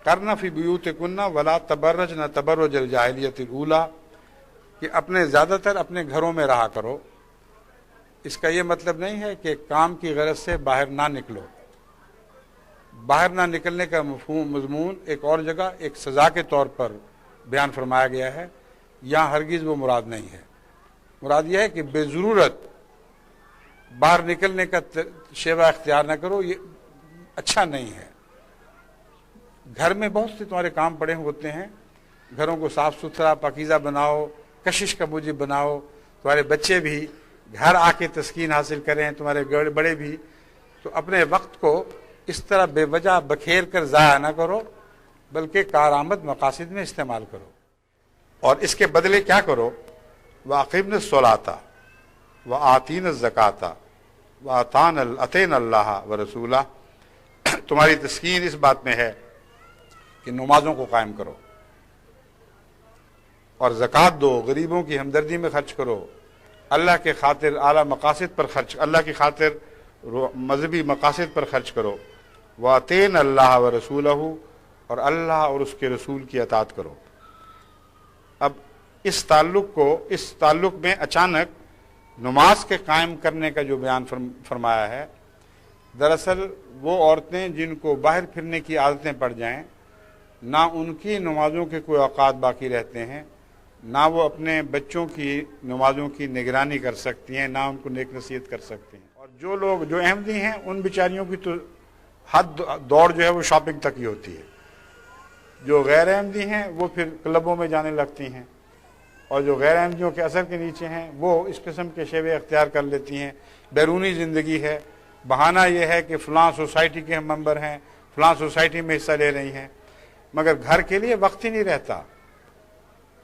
کرنا فی بیوتکن ولا تبرجن تبرج الجاہلیت الاولی، کہ زیادہ تر اپنے گھروں میں رہا کرو۔ اس کا یہ مطلب نہیں ہے کہ کام کی غرض سے باہر نہ نکلو۔ باہر نہ نکلنے کا مضمون ایک اور جگہ ایک سزا کے طور پر بیان فرمایا گیا ہے، یہاں ہرگز وہ مراد نہیں ہے۔ مراد یہ ہے کہ بے ضرورت باہر نکلنے کا شیوہ اختیار نہ کرو، یہ اچھا نہیں ہے۔ گھر میں بہت سے تمہارے کام پڑے ہوتے ہیں، گھروں کو صاف ستھرا پاکیزہ بناؤ، کشش کا موجب بناؤ، تمہارے بچے بھی گھر آ کے تسکین حاصل کریں، تمہارے بڑے بھی، تو اپنے وقت کو اس طرح بے وجہ بکھیر کر ضائع نہ کرو، بلکہ کارآمد مقاصد میں استعمال کرو۔ اور اس کے بدلے کیا کرو؟ وَأَقِمْنَ الصَّلَاةَ وَآتِينَ الزَّكَاةَ وَأَطِعْنَ اللَّهَ وَرَسُولَهُ، تمہاری تسکین اس بات میں ہے کہ نمازوں کو قائم کرو اور زکوٰۃ دو، غریبوں کی ہمدردی میں خرچ کرو، اللہ کے خاطر اعلیٰ مقاصد پر خرچ، اللہ کی خاطر مذہبی مقاصد پر خرچ کرو، وَأَطِعْنَ اللَّهَ وَرَسُولَهُ، اور اللہ اور اس کے رسول کی اطاعت کرو۔ اب اس تعلق میں اچانک نماز کے قائم کرنے کا جو بیان فرمایا ہے، دراصل وہ عورتیں جن کو باہر پھرنے کی عادتیں پڑ جائیں، نہ ان کی نمازوں کے کوئی اوقات باقی رہتے ہیں، نہ وہ اپنے بچوں کی نمازوں کی نگرانی کر سکتی ہیں، نہ ان کو نیک نصیحت کر سکتی ہیں۔ اور جو لوگ جو احمدی ہیں، ان بیچاریوں کی تو حد دوڑ جو ہے وہ شاپنگ تک ہی ہوتی ہے۔ جو غیر احمدی ہیں وہ پھر کلبوں میں جانے لگتی ہیں، اور جو غیر احمدیوں کے اثر کے نیچے ہیں وہ اس قسم کے شیوے اختیار کر لیتی ہیں۔ بیرونی زندگی ہے، بہانہ یہ ہے کہ فلاں سوسائٹی کے ہم ممبر ہیں، فلاں سوسائٹی میں حصہ لے رہی ہیں، مگر گھر کے لیے وقت ہی نہیں رہتا۔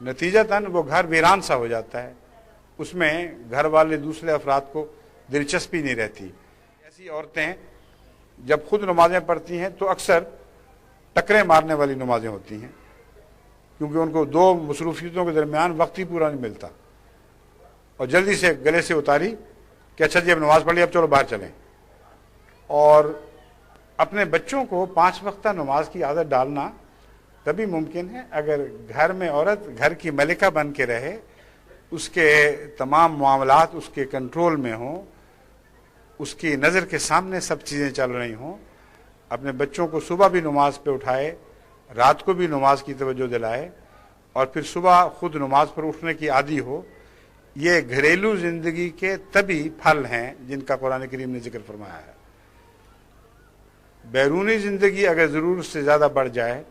نتیجتاً وہ گھر ویران سا ہو جاتا ہے، اس میں گھر والے دوسرے افراد کو دلچسپی نہیں رہتی۔ ایسی عورتیں جب خود نمازیں پڑھتی ہیں تو اکثر ٹکریں مارنے والی نمازیں ہوتی ہیں، کیونکہ ان کو دو مصروفیتوں کے درمیان وقت ہی پورا نہیں ملتا، اور جلدی سے گلے سے اتاری کہ اچھا جی اب نماز پڑھ لی، اب چلو باہر چلیں۔ اور اپنے بچوں کو 5 وقتہ نماز کی عادت ڈالنا تبھی ممکن ہے اگر گھر میں عورت گھر کی ملکہ بن کے رہے، اس کے تمام معاملات اس کے کنٹرول میں ہوں، اس کی نظر کے سامنے سب چیزیں چل رہی ہوں، اپنے بچوں کو صبح بھی نماز پہ اٹھائے، رات کو بھی نماز کی توجہ دلائے، اور پھر صبح خود نماز پر اٹھنے کی عادی ہو۔ یہ گھریلو زندگی کے طبی پھل ہیں جن کا قرآن کریم نے ذکر فرمایا ہے۔ بیرونی زندگی اگر ضرورت سے زیادہ بڑھ جائے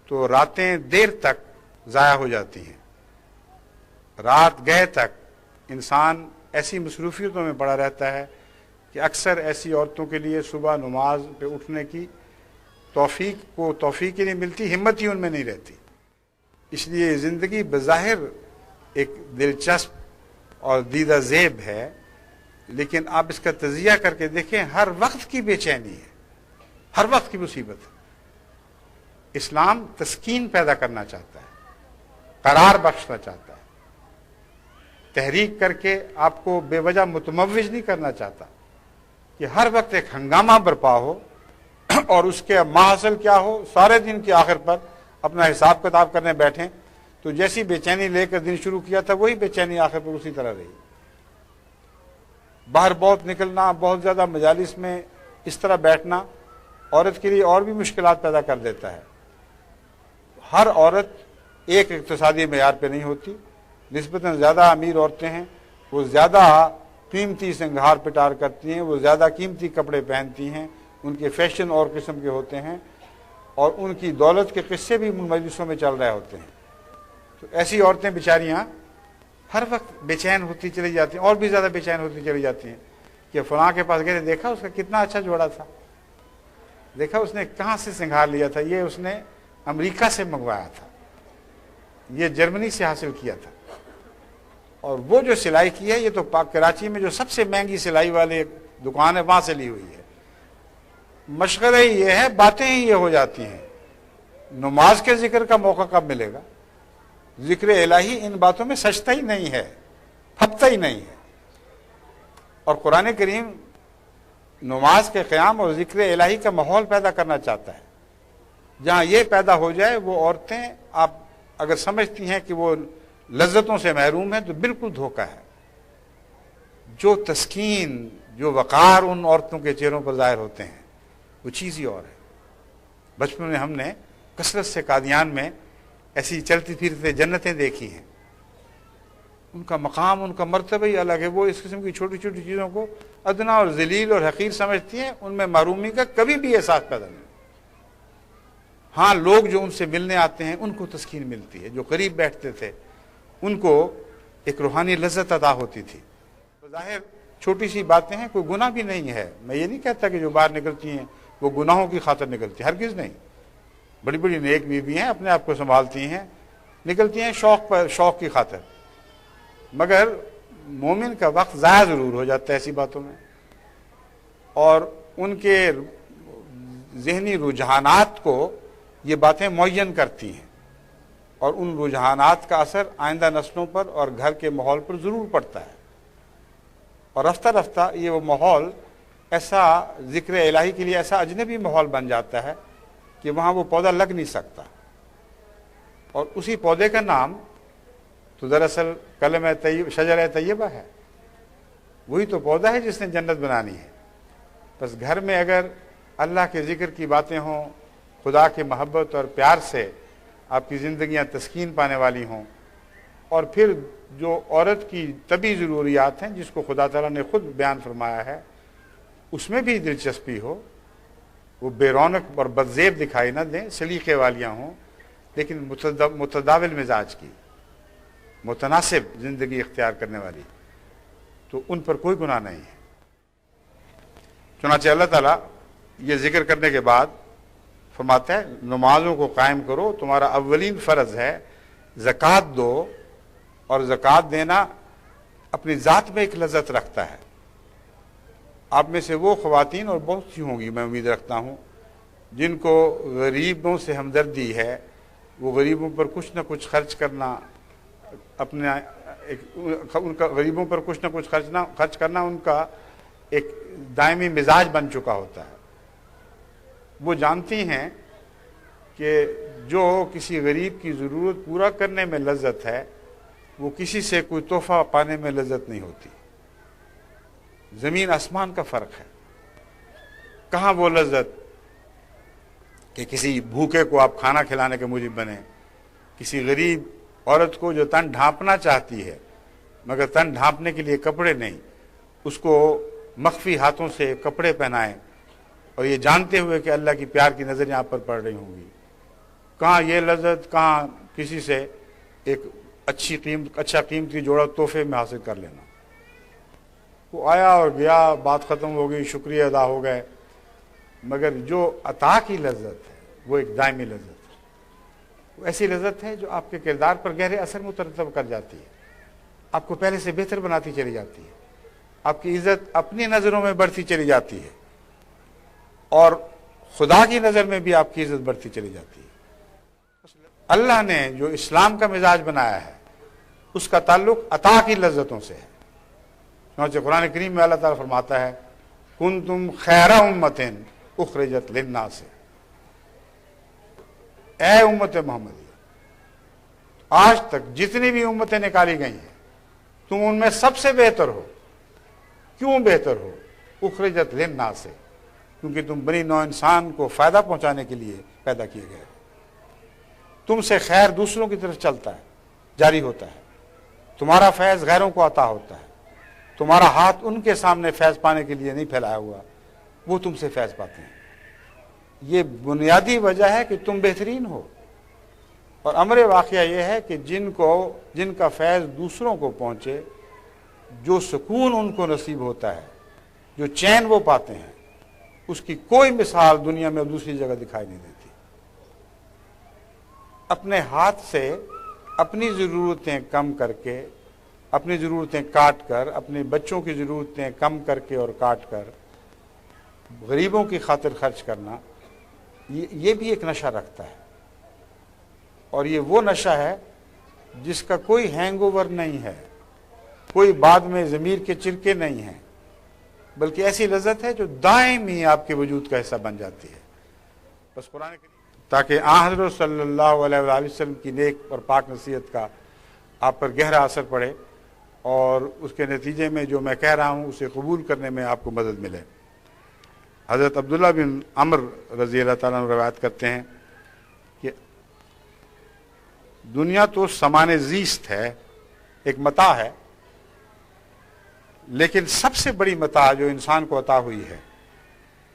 تو راتیں دیر تک ضائع ہو جاتی ہیں، رات گئے تک انسان ایسی مصروفیتوں میں پڑا رہتا ہے کہ اکثر ایسی عورتوں کے لیے صبح نماز پہ اٹھنے کی توفیق ہی نہیں ملتی، ہمت ہی ان میں نہیں رہتی۔ اس لیے زندگی بظاہر ایک دلچسپ اور دیدہ زیب ہے، لیکن آپ اس کا تجزیہ کر کے دیکھیں، ہر وقت کی بے چینی ہے، ہر وقت کی مصیبت ہے۔ اسلام تسکین پیدا کرنا چاہتا ہے، قرار بخشنا چاہتا ہے، تحریک کر کے آپ کو بے وجہ متموج نہیں کرنا چاہتا کہ ہر وقت ایک ہنگامہ برپا ہو اور اس کے ماحصل کیا ہو، سارے دن کے آخر پر اپنا حساب کتاب کرنے بیٹھیں تو جیسی بے چینی لے کر دن شروع کیا تھا وہی بے چینی آخر پر اسی طرح رہی۔ باہر بہت نکلنا، بہت زیادہ مجالس میں اس طرح بیٹھنا عورت کے لیے اور بھی مشکلات پیدا کر دیتا ہے۔ ہر عورت ایک اقتصادی معیار پہ نہیں ہوتی، نسبتاً زیادہ امیر عورتیں ہیں، وہ زیادہ قیمتی سنگھار پٹار کرتی ہیں، وہ زیادہ قیمتی کپڑے پہنتی ہیں، ان کے فیشن اور قسم کے ہوتے ہیں، اور ان کی دولت کے قصے بھی مجلسوں میں چل رہے ہوتے ہیں۔ تو ایسی عورتیں بیچاریاں ہر وقت بے چین ہوتی چلی جاتی ہیں، اور بھی زیادہ بے چین ہوتی چلی جاتی ہیں کہ فلاں کے پاس گئے، دیکھا اس کا کتنا اچھا جوڑا تھا، دیکھا اس نے کہاں سے سنگھار لیا تھا، یہ اس نے امریکہ سے منگوایا تھا، یہ جرمنی سے حاصل کیا تھا، اور وہ جو سلائی کی ہے یہ تو کراچی میں جو سب سے مہنگی سلائی والے دکان ہے وہاں سے لی ہوئی ہے۔ مشغلہ ہی یہ ہے، باتیں ہی یہ ہو جاتی ہیں، نماز کے ذکر کا موقع کب ملے گا؟ ذکر الہی ان باتوں میں سجتا ہی نہیں ہے، پھپتا ہی نہیں ہے۔ اور قرآن کریم نماز کے قیام اور ذکر الہی کا ماحول پیدا کرنا چاہتا ہے، جہاں یہ پیدا ہو جائے وہ عورتیں آپ اگر سمجھتی ہیں کہ وہ لذتوں سے محروم ہیں تو بالکل دھوکہ ہے. جو تسکین جو وقار ان عورتوں کے چہروں پر ظاہر ہوتے ہیں وہ چیز ہی اور ہے. بچپن میں ہم نے کثرت سے قادیان میں ایسی چلتی پھرتے جنتیں دیکھی ہیں. ان کا مقام ان کا مرتبہ ہی الگ ہے. وہ اس قسم کی چھوٹی چھوٹی چیزوں کو ادنا اور ذلیل اور حقیر سمجھتی ہیں. ان میں محرومی کا کبھی بھی احساس پیدا نہیں. ہاں لوگ جو ان سے ملنے آتے ہیں ان کو تسکین ملتی ہے. جو قریب بیٹھتے تھے ان کو ایک روحانی لذت عطا ہوتی تھی. ظاہر چھوٹی سی باتیں ہیں, کوئی گناہ بھی نہیں ہے. میں یہ نہیں کہتا کہ جو باہر نکلتی ہیں وہ گناہوں کی خاطر نکلتی ہیں, ہرگز نہیں. بڑی بڑی نیک بیوی ہیں, اپنے آپ کو سنبھالتی ہیں, نکلتی ہیں شوق کی خاطر. مگر مومن کا وقت ضائع ضرور ہو جاتا ہے ایسی باتوں میں, اور ان کے ذہنی رجحانات کو یہ باتیں معین کرتی ہیں, اور ان رجحانات کا اثر آئندہ نسلوں پر اور گھر کے ماحول پر ضرور پڑتا ہے. اور رفتہ رفتہ یہ وہ ماحول ایسا ذکر الہی کے لیے ایسا اجنبی ماحول بن جاتا ہے کہ وہاں وہ پودا لگ نہیں سکتا. اور اسی پودے کا نام تو دراصل کلمہ طیب شجرہ طیبہ ہے. وہی تو پودا ہے جس نے جنت بنانی ہے. بس گھر میں اگر اللہ کے ذکر کی باتیں ہوں, خدا کی محبت اور پیار سے آپ کی زندگیاں تسکین پانے والی ہوں, اور پھر جو عورت کی طبی ضروریات ہیں جس کو خدا تعالیٰ نے خود بیان فرمایا ہے اس میں بھی دلچسپی ہو, وہ بے رونق اور بدزیب دکھائی نہ دیں, سلیقے والیاں ہوں لیکن متداول مزاج کی, متناسب زندگی اختیار کرنے والی, تو ان پر کوئی گناہ نہیں ہے. چنانچہ اللہ تعالیٰ یہ ذکر کرنے کے بعد فرماتا ہے نمازوں کو قائم کرو, تمہارا اولین فرض ہے زکوٰۃ دو, اور زکوٰۃ دینا اپنی ذات میں ایک لذت رکھتا ہے. آپ میں سے وہ خواتین, اور بہت سی ہوں گی میں امید رکھتا ہوں, جن کو غریبوں سے ہمدردی ہے, وہ غریبوں پر کچھ نہ کچھ خرچ کرنا, ان کا غریبوں پر کچھ نہ کچھ خرچ کرنا ان کا ایک دائمی مزاج بن چکا ہوتا ہے. وہ جانتی ہیں کہ جو کسی غریب کی ضرورت پورا کرنے میں لذت ہے وہ کسی سے کوئی تحفہ پانے میں لذت نہیں ہوتی. زمین آسمان کا فرق ہے. کہاں وہ لذت کہ کسی بھوکے کو آپ کھانا کھلانے کے موجب بنے, کسی غریب عورت کو جو تن ڈھانپنا چاہتی ہے مگر تن ڈھانپنے کے لیے کپڑے نہیں, اس کو مخفی ہاتھوں سے کپڑے پہنائیں, اور یہ جانتے ہوئے کہ اللہ کی پیار کی نظر یہاں پر پڑ رہی ہوں گی. کہاں یہ لذت, کہاں کسی سے ایک اچھا قیمتی جوڑا تحفے میں حاصل کر لینا. وہ آیا اور گیا, بات ختم ہو گئی, شکریہ ادا ہو گئے. مگر جو عطا کی لذت ہے وہ ایک دائمی لذت ہے. وہ ایسی لذت ہے جو آپ کے کردار پر گہرے اثر مترتب کر جاتی ہے, آپ کو پہلے سے بہتر بناتی چلی جاتی ہے, آپ کی عزت اپنی نظروں میں بڑھتی چلی جاتی ہے, اور خدا کی نظر میں بھی آپ کی عزت بڑھتی چلی جاتی ہے. اللہ نے جو اسلام کا مزاج بنایا ہے اس کا تعلق عطا کی لذتوں سے ہے. چنانچہ قرآن کریم میں اللہ تعالیٰ فرماتا ہے کنتم خیر امت اخرجت للناس, اے امت محمدی, آج تک جتنی بھی امتیں نکالی گئی ہیں تم ان میں سب سے بہتر ہو. کیوں بہتر ہو؟ اخرجت للناس, کیونکہ تم بنی نوع انسان کو فائدہ پہنچانے کے لیے پیدا کیے گئے. تم سے خیر دوسروں کی طرف چلتا ہے, جاری ہوتا ہے, تمہارا فیض غیروں کو عطا ہوتا ہے, تمہارا ہاتھ ان کے سامنے فیض پانے کے لیے نہیں پھیلایا ہوا, وہ تم سے فیض پاتے ہیں. یہ بنیادی وجہ ہے کہ تم بہترین ہو. اور امر واقعہ یہ ہے کہ جن کا فیض دوسروں کو پہنچے, جو سکون ان کو نصیب ہوتا ہے, جو چین وہ پاتے ہیں, اس کی کوئی مثال دنیا میں دوسری جگہ دکھائی نہیں دیتی. اپنے ہاتھ سے اپنی ضرورتیں کم کر کے, اپنی ضرورتیں کاٹ کر, اپنے بچوں کی ضرورتیں کم کر کے اور کاٹ کر غریبوں کی خاطر خرچ کرنا, یہ بھی ایک نشہ رکھتا ہے. اور یہ وہ نشہ ہے جس کا کوئی ہینگ اوور نہیں ہے, کوئی بعد میں ضمیر کے چرکے نہیں ہیں, بلکہ ایسی لذت ہے جو دائمی آپ کے وجود کا حصہ بن جاتی ہے. بس تاکہ حضرت صلی اللہ علیہ وآلہ وسلم کی نیک اور پاک نصیحت کا آپ پر گہرا اثر پڑے اور اس کے نتیجے میں جو میں کہہ رہا ہوں اسے قبول کرنے میں آپ کو مدد ملے۔ حضرت عبداللہ بن عمر رضی اللہ تعالیٰ عنہ روایت کرتے ہیں کہ دنیا تو سامان زیست ہے، ایک متاع ہے، لیکن سب سے بڑی متاع جو انسان کو عطا ہوئی ہے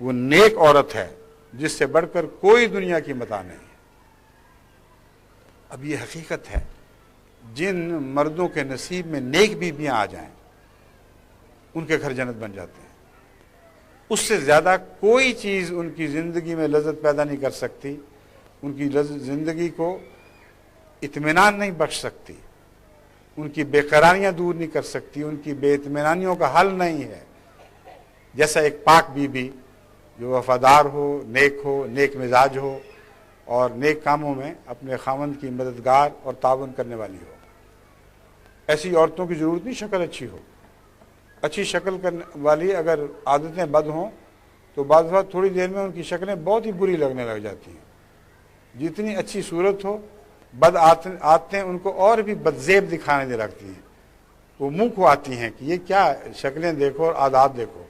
وہ نیک عورت ہے، جس سے بڑھ کر کوئی دنیا کی متاع نہیں ہے۔ اب یہ حقیقت ہے، جن مردوں کے نصیب میں نیک بیویاں آ جائیں ان کے گھر جنت بن جاتے ہیں۔ اس سے زیادہ کوئی چیز ان کی زندگی میں لذت پیدا نہیں کر سکتی، ان کی زندگی کو اطمینان نہیں بخش سکتی، ان کی بے قراریاں دور نہیں کر سکتی، ان کی بے اطمینانیوں کا حل نہیں ہے، جیسا ایک پاک بیوی جو وفادار ہو، نیک مزاج ہو اور نیک کاموں میں اپنے خاوند کی مددگار اور تعاون کرنے والی ہو۔ ایسی عورتوں کی ضرورت نہیں شکل اچھی ہو، اچھی شکل کرنے والی اگر عادتیں بد ہوں تو بعض وقت تھوڑی دیر میں ان کی شکلیں بہت ہی بری لگنے لگ جاتی ہیں۔ جتنی اچھی صورت ہو، بد عادتیں ان کو اور بھی بدزیب دکھانے لگتی ہیں، وہ منہ کو آتی ہیں کہ یہ کیا شکلیں دیکھو اور عادات دیکھو۔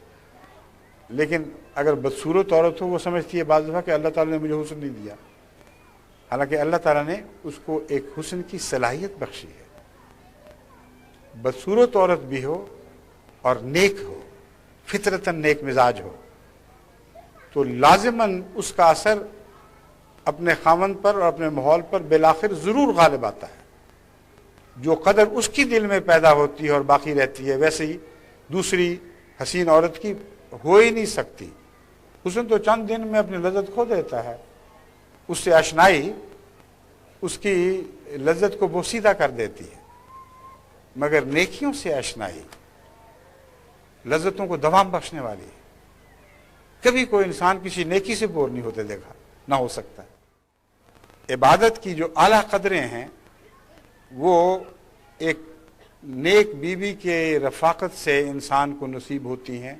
لیکن اگر بدصورت عورت ہو وہ سمجھتی ہے بعض دفعہ کہ اللہ تعالیٰ نے مجھے حسن نہیں دیا، حالانکہ اللہ تعالیٰ نے اس کو ایک حسن کی صلاحیت بخشی ہے۔ بدصورت عورت بھی ہو اور نیک ہو، فطرتاً نیک مزاج ہو، تو لازماً اس کا اثر اپنے خاوند پر اور اپنے ماحول پر بالآخر ضرور غالب آتا ہے۔ جو قدر اس کی دل میں پیدا ہوتی ہے اور باقی رہتی ہے، ویسے ہی دوسری حسین عورت کی ہو ہی نہیں سکتی۔ حسن تو چند دن میں اپنی لذت کھو دیتا ہے، اس سے اشنائی اس کی لذت کو بوسیدہ کر دیتی ہے، مگر نیکیوں سے اشنائی لذتوں کو دوام بخشنے والی ہے۔ کبھی کوئی انسان کسی نیکی سے بور نہیں ہوتے دیکھا، نہ ہو سکتا ہے۔ عبادت کی جو اعلیٰ قدریں ہیں وہ ایک نیک بیوی کے رفاقت سے انسان کو نصیب ہوتی ہیں،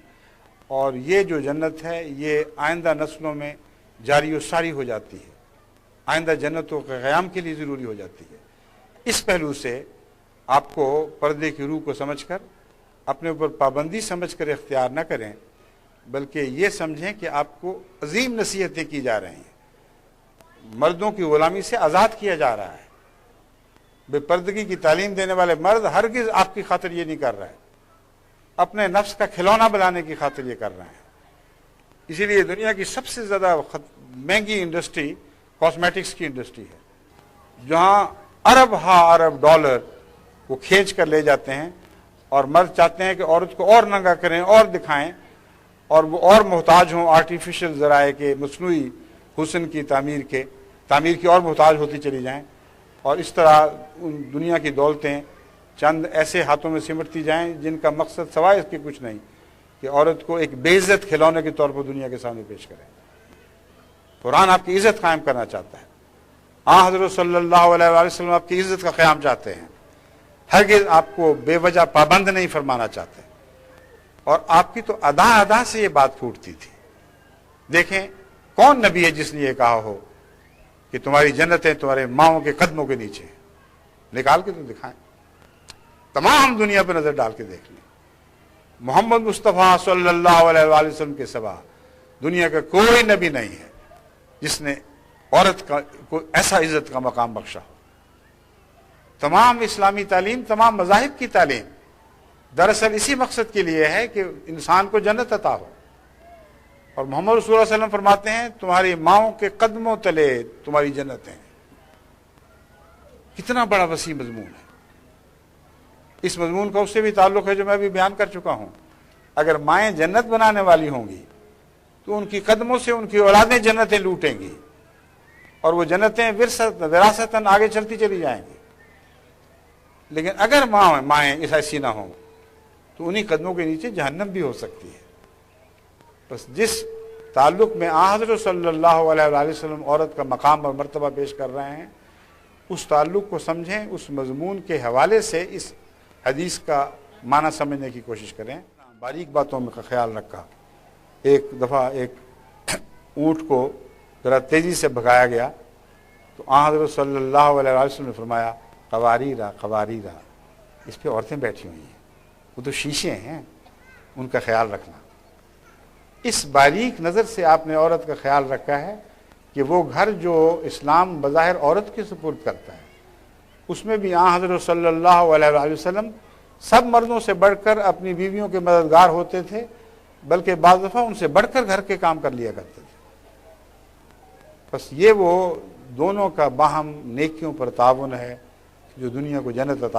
اور یہ جو جنت ہے یہ آئندہ نسلوں میں جاری و ساری ہو جاتی ہے، آئندہ جنتوں کے قیام کے لیے ضروری ہو جاتی ہے۔ اس پہلو سے آپ کو پردے کی روح کو سمجھ کر، اپنے اوپر پابندی سمجھ کر اختیار نہ کریں، بلکہ یہ سمجھیں کہ آپ کو عظیم نصیحتیں کی جا رہی ہیں، مردوں کی غلامی سے آزاد کیا جا رہا ہے۔ بے پردگی کی تعلیم دینے والے مرد ہرگز آپ کی خاطر یہ نہیں کر رہے، اپنے نفس کا کھلونا بنانے کی خاطر یہ کر رہے ہیں۔ اسی لیے دنیا کی سب سے زیادہ مہنگی انڈسٹری کاسمیٹکس کی انڈسٹری ہے، جہاں ارب ڈالر وہ کھینچ کر لے جاتے ہیں، اور مرد چاہتے ہیں کہ عورت کو اور ننگا کریں اور دکھائیں، اور وہ اور محتاج ہوں آرٹیفیشل ذرائع کے، مصنوعی حسن کی تعمیر کی اور محتاج ہوتی چلی جائیں، اور اس طرح ان دنیا کی دولتیں چند ایسے ہاتھوں میں سمٹتی جائیں جن کا مقصد سوائے اس کے کچھ نہیں کہ عورت کو ایک بے عزت کھلونے کے طور پر دنیا کے سامنے پیش کریں۔ قرآن آپ کی عزت قائم کرنا چاہتا ہے، حضرت صلی اللہ علیہ وآلہ وسلم آپ کی عزت کا قیام چاہتے ہیں، ہرگز آپ کو بے وجہ پابند نہیں فرمانا چاہتے۔ اور آپ کی تو ادا سے یہ بات پھوٹتی تھی۔ دیکھیں کون نبی ہے جس نے یہ کہا ہو کہ تمہاری جنتیں تمہارے ماؤں کے قدموں کے نیچے ہیں؟ نکال کے تو دکھائیں، تمام دنیا پہ نظر ڈال کے دیکھ لیں، محمد مصطفیٰ صلی اللہ علیہ وآلہ وسلم کے سوا دنیا کا کوئی نبی نہیں ہے جس نے عورت کو ایسا عزت کا مقام بخشا ہو۔ تمام اسلامی تعلیم، تمام مذاہب کی تعلیم دراصل اسی مقصد کے لیے ہے کہ انسان کو جنت عطا ہو، اور محمد رسول اللہ علیہ وسلم فرماتے ہیں تمہاری ماؤں کے قدموں تلے تمہاری جنتیں ہیں۔ کتنا بڑا وسیع مضمون ہے۔ اس مضمون کا اس سے بھی تعلق ہے جو میں بھی بیان کر چکا ہوں۔ اگر مائیں جنت بنانے والی ہوں گی تو ان کی قدموں سے ان کی اولادیں جنتیں لوٹیں گی، اور وہ جنتیں وراثتاً آگے چلتی چلی جائیں گی۔ لیکن اگر مائیں ایسی نہ ہوں تو انہی قدموں کے نیچے جہنم بھی ہو سکتی ہے۔ بس جس تعلق میں حضرت صلی اللہ علیہ وآلہ وسلم عورت کا مقام اور مرتبہ پیش کر رہے ہیں، اس تعلق کو سمجھیں، اس مضمون کے حوالے سے اس حدیث کا معنی سمجھنے کی کوشش کریں۔ باریک باتوں میں کا خیال رکھا۔ ایک دفعہ ایک اونٹ کو ذرا تیزی سے بھگایا گیا تو آن حضرت صلی اللہ علیہ وسلم نے فرمایا قواریرا قواریرا، اس پہ عورتیں بیٹھی ہوئی ہیں، وہ تو شیشے ہیں، ان کا خیال رکھنا۔ اس باریک نظر سے آپ نے عورت کا خیال رکھا ہے کہ وہ گھر جو اسلام بظاہر عورت کے سپرد کرتا ہے، اس میں بھی آن حضرت صلی اللہ علیہ وسلم سب مردوں سے بڑھ کر اپنی بیویوں کے مددگار ہوتے تھے، بلکہ بعض دفعہ ان سے بڑھ کر گھر کے کام کر لیا کرتے تھے۔ بس یہ وہ دونوں کا باہم نیکیوں پر تعاون ہے جو دنیا کو جنت عطا